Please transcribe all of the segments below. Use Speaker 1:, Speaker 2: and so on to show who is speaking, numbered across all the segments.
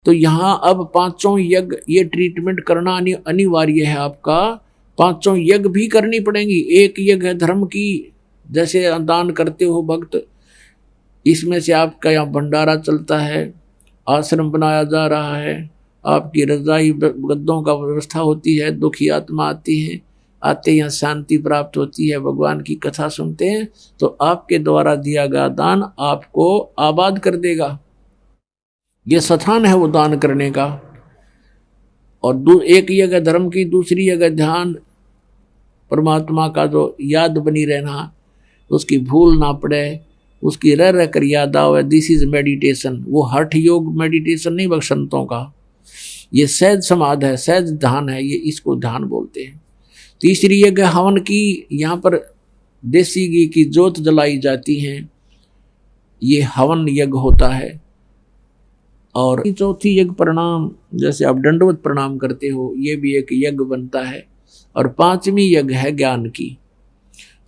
Speaker 1: तो यहाँ अब पांचों यज्ञ ये ट्रीटमेंट करना अनिवार्य है आपका। पांचों यज्ञ भी करनी पड़ेंगी। एक यज्ञ है धर्म की, जैसे दान करते हो भक्त, इसमें से आपका यहाँ भंडारा चलता है, आश्रम बनाया जा रहा है, आपकी रजाई गद्दों का व्यवस्था होती है, दुखी आत्मा आती है, आते यहाँ शांति प्राप्त होती है, भगवान की कथा सुनते हैं, तो आपके द्वारा दिया गया दान आपको आबाद कर देगा। ये स्थान है वो दान करने का। और एक जगह धर्म की, दूसरी जगह ध्यान, परमात्मा का जो याद बनी रहना, उसकी भूल ना पड़े, उसकी रह रह कर याद आवे। This is meditation. वो हठ योग मेडिटेशन नहीं बख्शंतों का, ये सहज समाध है, सहज ध्यान है, ये इसको ध्यान बोलते हैं। तीसरी यज्ञ हवन की, यहाँ पर देसी घी की जोत जलाई जाती है, ये हवन यज्ञ होता है। और चौथी यज्ञ प्रणाम, जैसे आप दंडवत प्रणाम करते हो, ये भी एक यज्ञ बनता है। और पांचवी यज्ञ है ज्ञान की,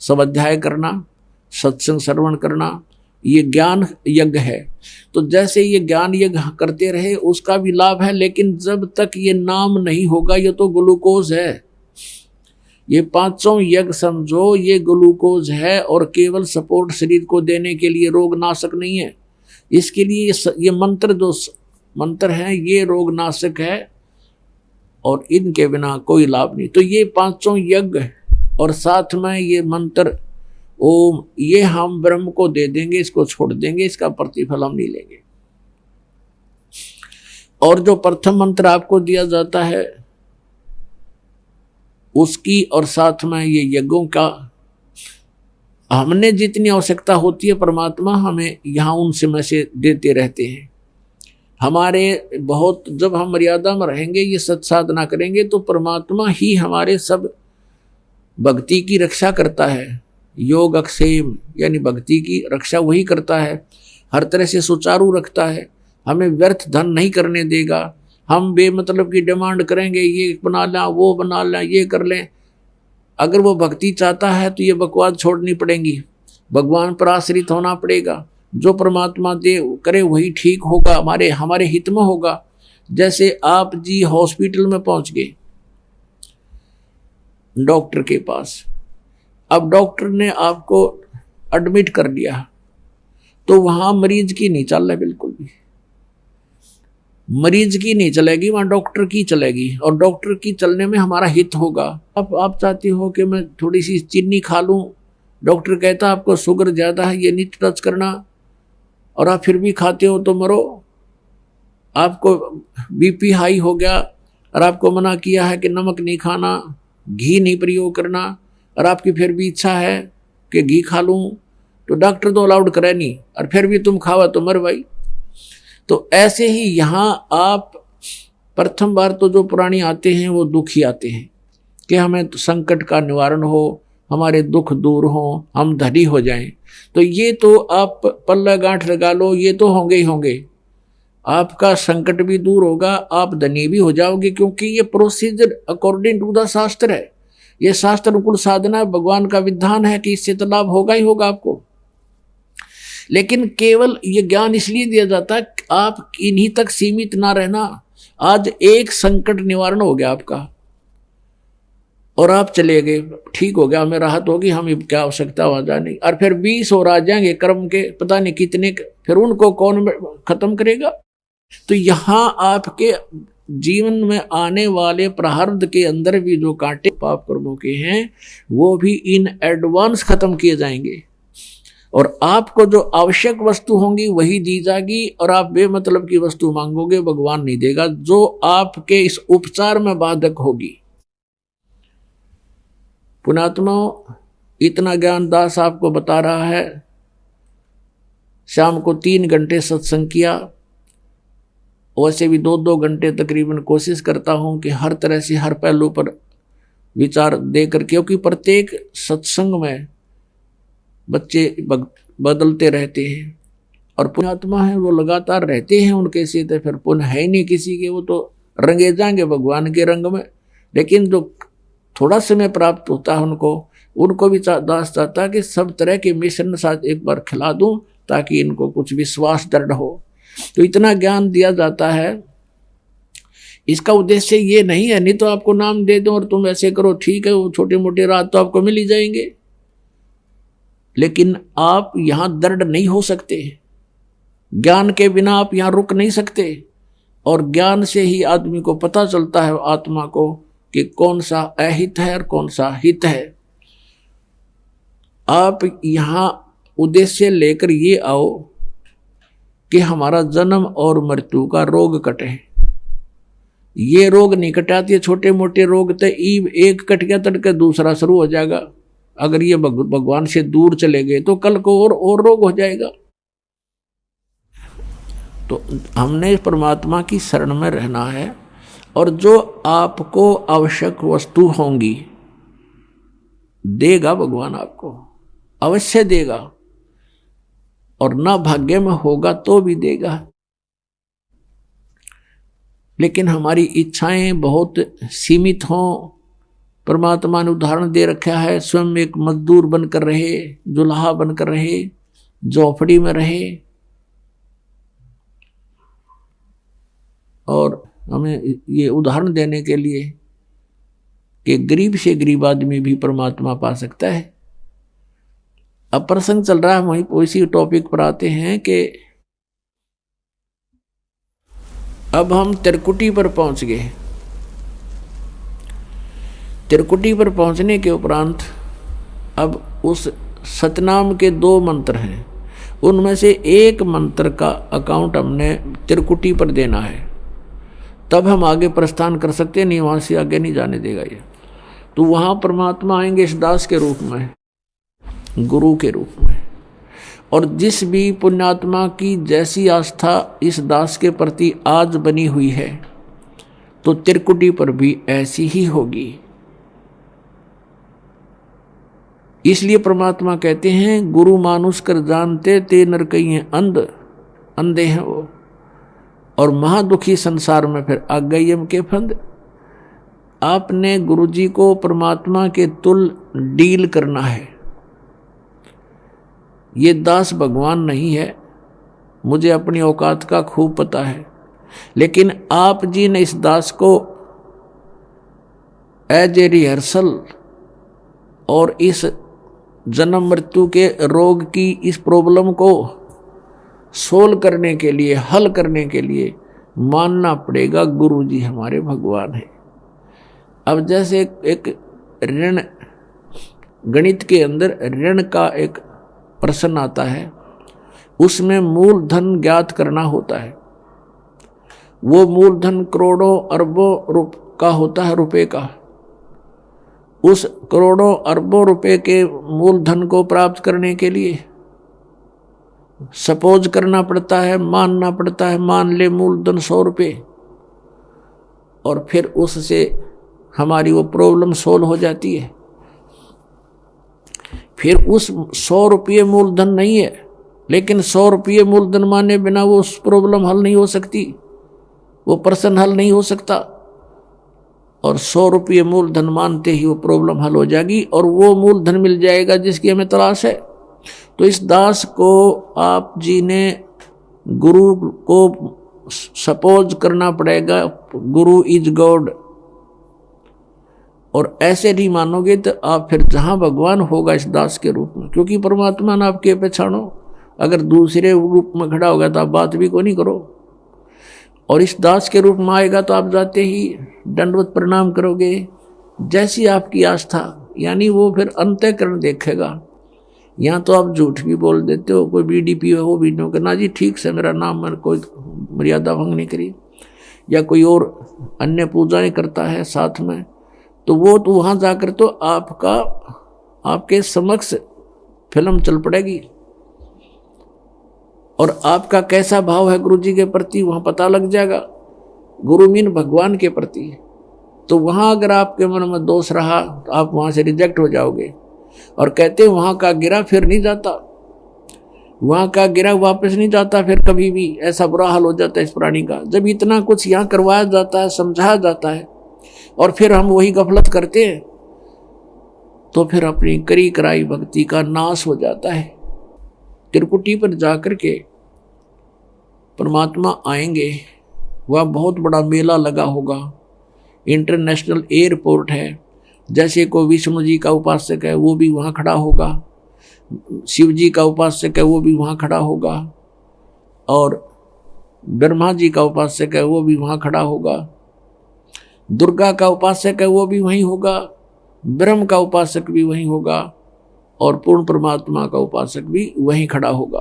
Speaker 1: स्वाध्याय करना, सत्संग श्रवण करना, ये ज्ञान यज्ञ है। तो जैसे ये ज्ञान यज्ञ करते रहे उसका भी लाभ है, लेकिन जब तक ये नाम नहीं होगा ये तो ग्लूकोज है। ये पांचों यज्ञ समझो ये ग्लूकोज है, और केवल सपोर्ट शरीर को देने के लिए, रोग नाशक नहीं है। इसके लिए ये मंत्र, जो मंत्र है ये रोग नाशक है, और इनके बिना कोई लाभ नहीं। तो ये पांचों यज्ञ और साथ में ये मंत्र ओम, ये हम ब्रह्म को दे देंगे, इसको छोड़ देंगे, इसका प्रतिफल हम नहीं लेंगे। और जो प्रथम मंत्र आपको दिया जाता है उसकी, और साथ में ये यज्ञों का, हमने जितनी आवश्यकता होती है परमात्मा हमें यहाँ उनसे में से देते रहते हैं। हमारे बहुत, जब हम मर्यादा में रहेंगे, ये सत्साधना करेंगे, तो परमात्मा ही हमारे सब भक्ति की रक्षा करता है। योग अक्षेम यानी भक्ति की रक्षा वही करता है, हर तरह से सुचारू रखता है, हमें व्यर्थ धन नहीं करने देगा। हम बेमतलब की डिमांड करेंगे, ये बना लें, वो बना लें, ये कर लें, अगर वो भक्ति चाहता है तो ये बकवास छोड़नी पड़ेगी, भगवान पर आश्रित होना पड़ेगा। जो परमात्मा दे करे वही ठीक होगा, हमारे हित में होगा। जैसे आप जी हॉस्पिटल में पहुंच गए डॉक्टर के पास, अब डॉक्टर ने आपको एडमिट कर लिया, तो वहां मरीज की नहीं चल रहा, बिल्कुल भी मरीज की नहीं चलेगी, वहां डॉक्टर की चलेगी, और डॉक्टर की चलने में हमारा हित होगा। अब आप चाहते हो कि मैं थोड़ी सी चीनी खा लूं, डॉक्टर कहता है आपको शुगर ज्यादा है, ये नहीं टच करना, और आप फिर भी खाते हो तो मरो। आपको बीपी हाई हो गया और आपको मना किया है कि नमक नहीं खाना, घी नहीं प्रयोग करना, और आपकी फिर भी इच्छा है कि घी खा लूं, तो डॉक्टर तो अलाउड करे नहीं, और फिर भी तुम खावा तो मर भाई। तो ऐसे ही यहाँ आप प्रथम बार तो जो प्राणी आते हैं वो दुखी आते हैं कि हमें तो संकट का निवारण हो, हमारे दुख दूर हो, हम धनी हो जाएं। तो ये तो आप पल्ला गांठ लगा लो, ये तो होंगे ही होंगे, आपका संकट भी दूर होगा, आप धनी भी हो जाओगे, क्योंकि ये प्रोसीजर अकॉर्डिंग टू द शास्त्र है, ये शास्त्र अनुकूल साधना, भगवान का विधान है कि इससे तो लाभ होगा ही होगा आपको। लेकिन केवल ये ज्ञान इसलिए दिया जाता है आप इन्हीं तक सीमित ना रहना। आज एक संकट निवारण हो गया आपका और आप चले गए, ठीक हो गया, हमें राहत होगी, हमें क्या आवश्यकता हो जाने, और फिर 20 और आ जाएंगे कर्म के पता नहीं कितने, फिर उनको कौन खत्म करेगा। तो यहाँ आपके जीवन में आने वाले प्रारब्ध के अंदर भी जो कांटे पाप कर्मों के हैं वो भी इन एडवांस खत्म किए जाएंगे, और आपको जो आवश्यक वस्तु होंगी वही दी जाएगी, और आप बेमतलब की वस्तु मांगोगे भगवान नहीं देगा, जो आपके इस उपचार में बाधक होगी। पुणात्मा, इतना ज्ञान दास आपको बता रहा है। शाम को 3 घंटे सत्संग किया, वैसे भी 2-2 घंटे तकरीबन कोशिश करता हूं कि हर तरह से हर पहलू पर विचार देकर, क्योंकि प्रत्येक सत्संग में बच्चे बदलते रहते हैं, और पुण्यात्मा है वो लगातार रहते हैं उनके से, तो फिर पुण्य है ही नहीं किसी के, वो तो रंगे जाएंगे भगवान के रंग में। लेकिन जो थोड़ा समय प्राप्त होता है उनको भी दास चाहता कि सब तरह के मिश्रण साथ एक बार खिला दूं, ताकि इनको कुछ विश्वास दृढ़ हो। तो इतना ज्ञान दिया जाता है इसका उद्देश्य ये नहीं है, नहीं तो आपको नाम दे दो और तुम ऐसे करो, ठीक है, वो छोटे मोटे राज तो आपको मिल ही जाएंगे, लेकिन आप यहां दृढ़ नहीं हो सकते। ज्ञान के बिना आप यहां रुक नहीं सकते, और ज्ञान से ही आदमी को पता चलता है, आत्मा को, कि कौन सा अहित है और कौन सा हित है। आप यहां उद्देश्य लेकर ये आओ कि हमारा जन्म और मृत्यु का रोग कटे। ये रोग नहीं कटाती, छोटे मोटे रोग तो एक कट गया तड़के दूसरा शुरू हो जाएगा। अगर ये भगवान से दूर चले गए तो कल को और रोग हो जाएगा। तो हमने परमात्मा की शरण में रहना है, और जो आपको आवश्यक वस्तु होंगी देगा भगवान, आपको अवश्य देगा, और ना भाग्य में होगा तो भी देगा। लेकिन हमारी इच्छाएं बहुत सीमित हों। परमात्मा ने उदाहरण दे रखा है, स्वयं एक मजदूर बनकर रहे, जुल्हा बनकर रहे, झोपड़ी में रहे, और हमें ये उदाहरण देने के लिए कि गरीब से गरीब आदमी भी परमात्मा पा सकता है। अब प्रसंग चल रहा है, वहीं उसी टॉपिक पर आते हैं कि अब हम त्रिकुटी पर पहुंच गए। त्रिकुटी पर पहुंचने के उपरांत अब उस सतनाम के 2 मंत्र हैं, उनमें से एक मंत्र का अकाउंट हमने त्रिकुटी पर देना है, तब हम आगे प्रस्थान कर सकते हैं, नहीं वहां से आगे नहीं जाने देगा ये। तो वहां परमात्मा आएंगे इस दास के रूप में, गुरु के रूप में, और जिस भी पुण्यात्मा की जैसी आस्था इस दास के प्रति आज बनी हुई है, तो त्रिकुटी पर भी ऐसी ही होगी। इसलिए परमात्मा कहते हैं, गुरु मानुष कर जानते ते नर कई अंधे हैं वो, और महादुखी संसार में फिर आ गई यम के फंद। आपने गुरुजी को परमात्मा के तुल डील करना है। ये दास भगवान नहीं है, मुझे अपनी औकात का खूब पता है, लेकिन आप जी ने इस दास को एज ए रिहर्सल और इस जन्म मृत्यु के रोग की इस प्रॉब्लम को सोल्व करने के लिए, हल करने के लिए मानना पड़ेगा गुरु जी हमारे भगवान हैं। अब जैसे एक ऋण, गणित के अंदर ऋण का एक प्रश्न आता है, उसमें मूलधन ज्ञात करना होता है। वो मूलधन करोड़ों अरबों का होता है, रुपए का। उस करोड़ों अरबों रुपए के मूलधन को प्राप्त करने के लिए सपोज करना पड़ता है, मानना पड़ता है, मान ले मूलधन 100 रुपये, और फिर उससे हमारी वो प्रॉब्लम सोल्व हो जाती है। फिर उस 100 रुपये मूलधन नहीं है, लेकिन 100 रुपये मूलधन माने बिना वो उस प्रॉब्लम हल नहीं हो सकती, वो प्रश्न हल नहीं हो सकता। और 100 रुपये मूलधन मानते ही वो प्रॉब्लम हल हो जाएगी, और वो मूलधन मिल जाएगा जिसकी हमें तलाश है। तो इस दास को आप जी ने गुरु को सपोज करना पड़ेगा, गुरु इज गॉड, और ऐसे नहीं मानोगे तो आप फिर जहां भगवान होगा इस दास के रूप में, क्योंकि परमात्मा ने आपके पहचानो। अगर दूसरे रूप में खड़ा होगा तो आप बात भी को नहीं करो, और इस दास के रूप में आएगा तो आप जाते ही दंडवत प्रणाम करोगे, जैसी आपकी आस्था, यानी वो फिर अंतःकरण देखेगा। यहाँ तो आप झूठ भी बोल देते हो, कोई बीडीपी है वो भी नहीं करना जी, ठीक से मेरा नाम, मैंने कोई मर्यादा भंग नहीं करी, या कोई और अन्य पूजाएं करता है साथ में, तो वो तो वहाँ जाकर तो आपके समक्ष फिल्म चल पड़ेगी, और आपका कैसा भाव है गुरु जी के प्रति वहाँ पता लग जाएगा। गुरु मीन भगवान के प्रति। तो वहाँ अगर आपके मन में दोष रहा तो आप वहाँ से रिजेक्ट हो जाओगे। और कहते हैं वहाँ का गिरा फिर नहीं जाता, वहाँ का गिरा वापस नहीं जाता फिर कभी भी। ऐसा बुरा हाल हो जाता है इस प्राणी का, जब इतना कुछ यहाँ करवाया जाता है, समझाया जाता है, और फिर हम वही गफलत करते हैं, तो फिर अपनी करी कराई भक्ति का नाश हो जाता है। त्रिकुटी पर जाकर के परमात्मा आएंगे वह बहुत बड़ा मेला लगा होगा, इंटरनेशनल एयरपोर्ट है, जैसे को विष्णु जी का उपासक है वो भी वहाँ खड़ा होगा, शिव जी का उपासक है वो भी वहाँ खड़ा होगा, और ब्रह्मा जी का उपासक है वो भी वहाँ खड़ा होगा, दुर्गा का उपासक है वो भी वहीं होगा, ब्रह्म का उपासक भी वहीं होगा, और पूर्ण परमात्मा का उपासक भी वहीं खड़ा होगा।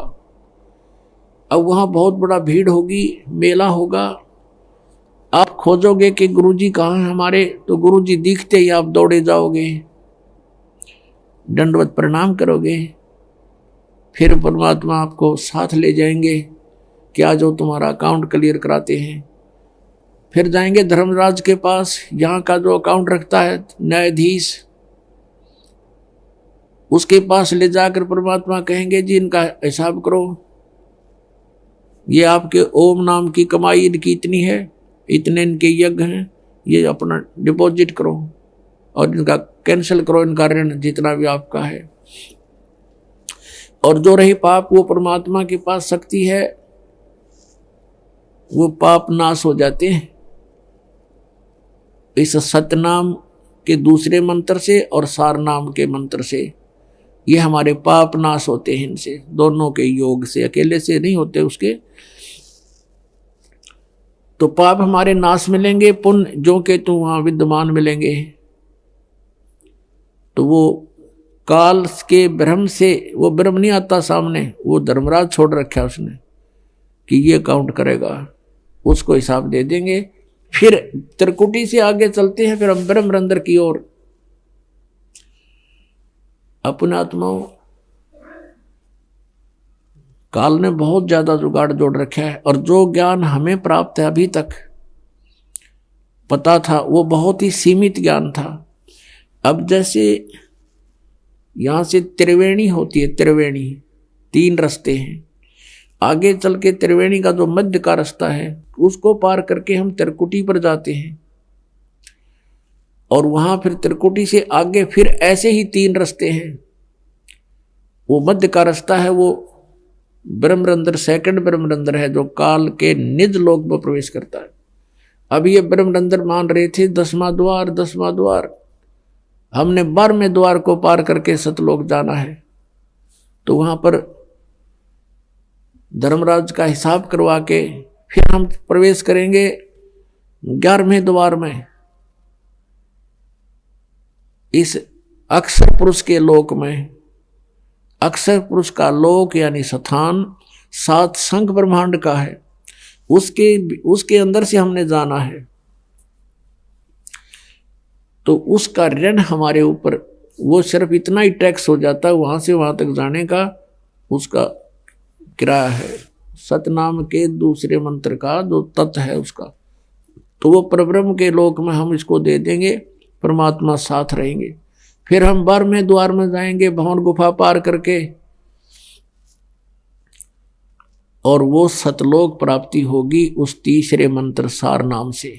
Speaker 1: अब वहाँ बहुत बड़ा भीड़ होगी, मेला होगा। आप खोजोगे कि गुरुजी कहाँ हैं हमारे, तो गुरुजी दिखते ही आप दौड़े जाओगे, दंडवत प्रणाम करोगे, फिर परमात्मा आपको साथ ले जाएंगे कि आ जाओ तुम्हारा अकाउंट क्लियर कराते हैं। फिर जाएंगे धर्मराज के पास, यहाँ का जो अकाउंट रखता है न्यायाधीश, उसके पास ले जाकर परमात्मा कहेंगे जी इनका हिसाब करो, ये आपके ओम नाम की कमाई इनकी इतनी है, इतने इनके यज्ञ हैं, ये अपना डिपॉजिट करो और इनका कैंसिल करो, इनका ऋण जितना भी आपका है। और जो रही पाप, वो परमात्मा के पास शक्ति है, वो पाप नाश हो जाते हैं इस सतनाम के दूसरे मंत्र से और सार नाम के मंत्र से। ये हमारे पाप नाश होते हैं इनसे, दोनों के योग से, अकेले से नहीं होते उसके। तो पाप हमारे नाश मिलेंगे, पुण्य जो के तो वहां विद्यमान मिलेंगे। तो वो काल के ब्रह्म से, वो ब्रह्म नहीं आता सामने, वो धर्मराज छोड़ रखा उसने कि ये काउंट करेगा, उसको हिसाब दे देंगे। फिर त्रिकुटी से आगे चलते हैं, फिर हम ब्रह्म रंध्र की ओर। अपने आत्माओं, काल ने बहुत ज्यादा जुगाड़ जोड़ रखा है, और जो ज्ञान हमें प्राप्त है अभी तक पता था, वो बहुत ही सीमित ज्ञान था। अब जैसे यहां से त्रिवेणी होती है, त्रिवेणी 3 रास्ते हैं, आगे चल के त्रिवेणी का जो मध्य का रास्ता है उसको पार करके हम त्रिकुटी पर जाते हैं, और वहां फिर त्रिकुटी से आगे फिर ऐसे ही 3 रास्ते हैं। वो मध्य का रास्ता है, वो ब्रह्मरंध्र, सेकंड ब्रह्मरंध्र है, जो काल के निज लोक में प्रवेश करता है। अब ये ब्रह्मरंध्र मान रहे थे 10वां द्वार, 10वां द्वार, हमने 12वें द्वार को पार करके सतलोक जाना है। तो वहां पर धर्मराज का हिसाब करवा के फिर हम प्रवेश करेंगे 11वें द्वार में, इस अक्षर पुरुष के लोक में। अक्षर पुरुष का लोक यानी स्थान 7 संख ब्रह्मांड का है, उसके अंदर से हमने जाना है। तो उसका ऋण हमारे ऊपर, वो सिर्फ इतना ही टैक्स हो जाता है, वहां से वहां तक जाने का उसका किराया है, सतनाम के दूसरे मंत्र का जो तत्व है उसका। तो वो परब्रह्म के लोक में हम इसको दे देंगे, परमात्मा साथ रहेंगे। फिर हम 12वें द्वार में जाएंगे, भवन गुफा पार करके, और वो सतलोक प्राप्ति होगी उस तीसरे मंत्र सार नाम से।